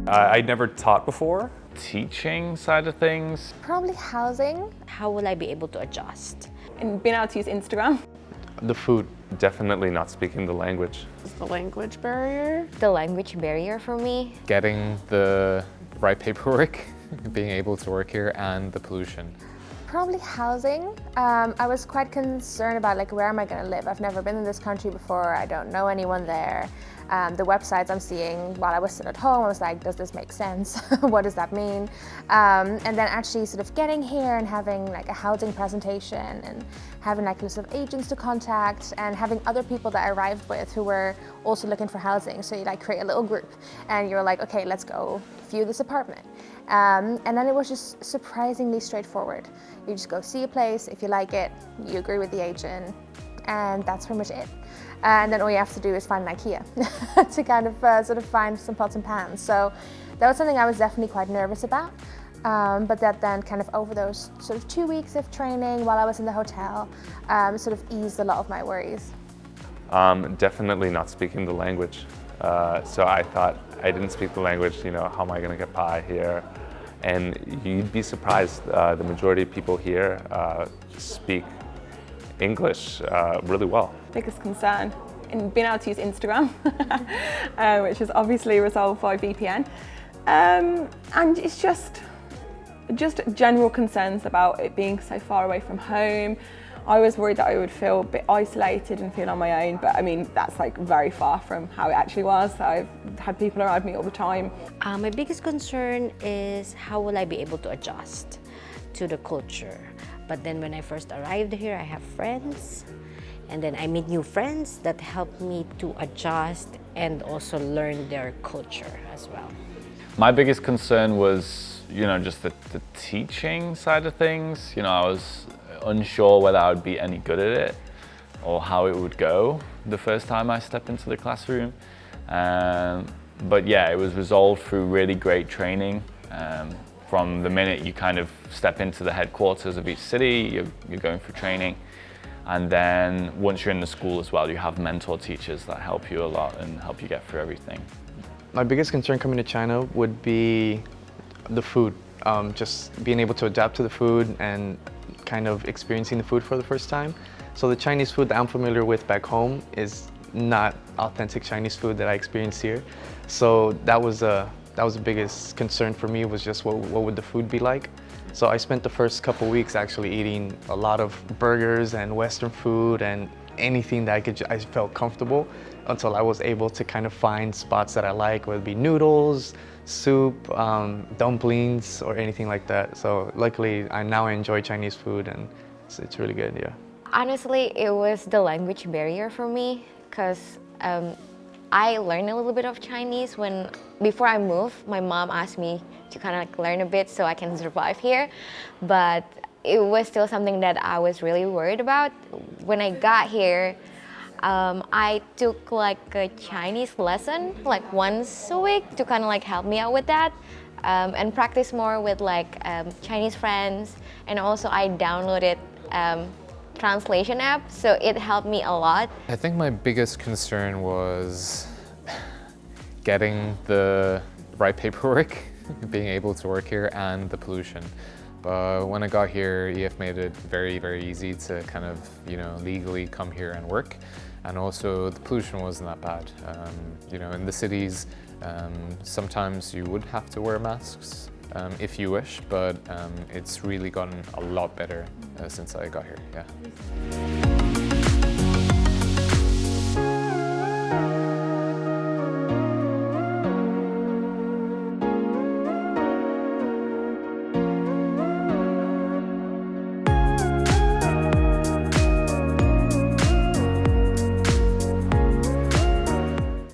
I'd never taught before. Teaching side of things. Probably housing. How will I be able to adjust? And being able to use Instagram. The food. Definitely not speaking the language. The language barrier. The language barrier for me. Getting the right paperwork, being able to work here, and the pollution. Probably housing. I was quite concerned about where am I going to live? I've never been in this country before. I don't know anyone there. The websites I'm seeing while I was sitting at home, I was like, does this make sense? What does that mean? And then actually sort of getting here and having a housing presentation and having a list of agents to contact and having other people that I arrived with who were also looking for housing. So you create a little group and you're like, okay, let's go view this apartment. And then it was just surprisingly straightforward. You just go see a place, if you like it, you agree with the agent, and that's pretty much it. And then all you have to do is find an IKEA to kind of sort of find some pots and pans. So that was something I was definitely quite nervous about. But that then kind of over those sort of 2 weeks of training while I was in the hotel, sort of eased a lot of my worries. Definitely not speaking the language. So I thought, I didn't speak the language, how am I going to get by here? And you'd be surprised, the majority of people here speak English really well. Biggest concern in being able to use Instagram, which is obviously resolved by VPN. And it's just general concerns about it being so far away from home. I was worried that I would feel a bit isolated and feel on my own, but I mean, that's very far from how it actually was. I've had people around me all the time. My biggest concern is how will I be able to adjust to the culture. But then when I first arrived here, I have friends, and then I meet new friends that help me to adjust and also learn their culture as well. My biggest concern was, just the teaching side of things. I was unsure whether I would be any good at it or how it would go the first time I stepped into the classroom. But yeah, it was resolved through really great training. From the minute you kind of step into the headquarters of each city, you're going through training. And then once you're in the school as well, you have mentor teachers that help you a lot and help you get through everything. My biggest concern coming to China would be the food. Just being able to adapt to the food and kind of experiencing the food for the first time. So the Chinese food that I'm familiar with back home is not authentic Chinese food that I experienced here. So that was the biggest concern for me, was just what would the food be like. So I spent the first couple weeks actually eating a lot of burgers and Western food and anything that I felt comfortable, until I was able to kind of find spots that I like, whether it be noodles, soup, dumplings, or anything like that. So luckily, I enjoy Chinese food, and it's really good, yeah. Honestly, it was the language barrier for me, because I learned a little bit of Chinese before I moved. My mom asked me to kind of learn a bit so I can survive here, but it was still something that I was really worried about. When I got here, I took a Chinese lesson once a week to kind of help me out with that, and practice more with Chinese friends. And also I downloaded translation app, so it helped me a lot. I think my biggest concern was getting the right paperwork, being able to work here, and the pollution. But when I got here, EF made it very, very easy to kind of, legally come here and work. And also the pollution wasn't that bad. In the cities, sometimes you would have to wear masks if you wish, but it's really gotten a lot better since I got here, yeah.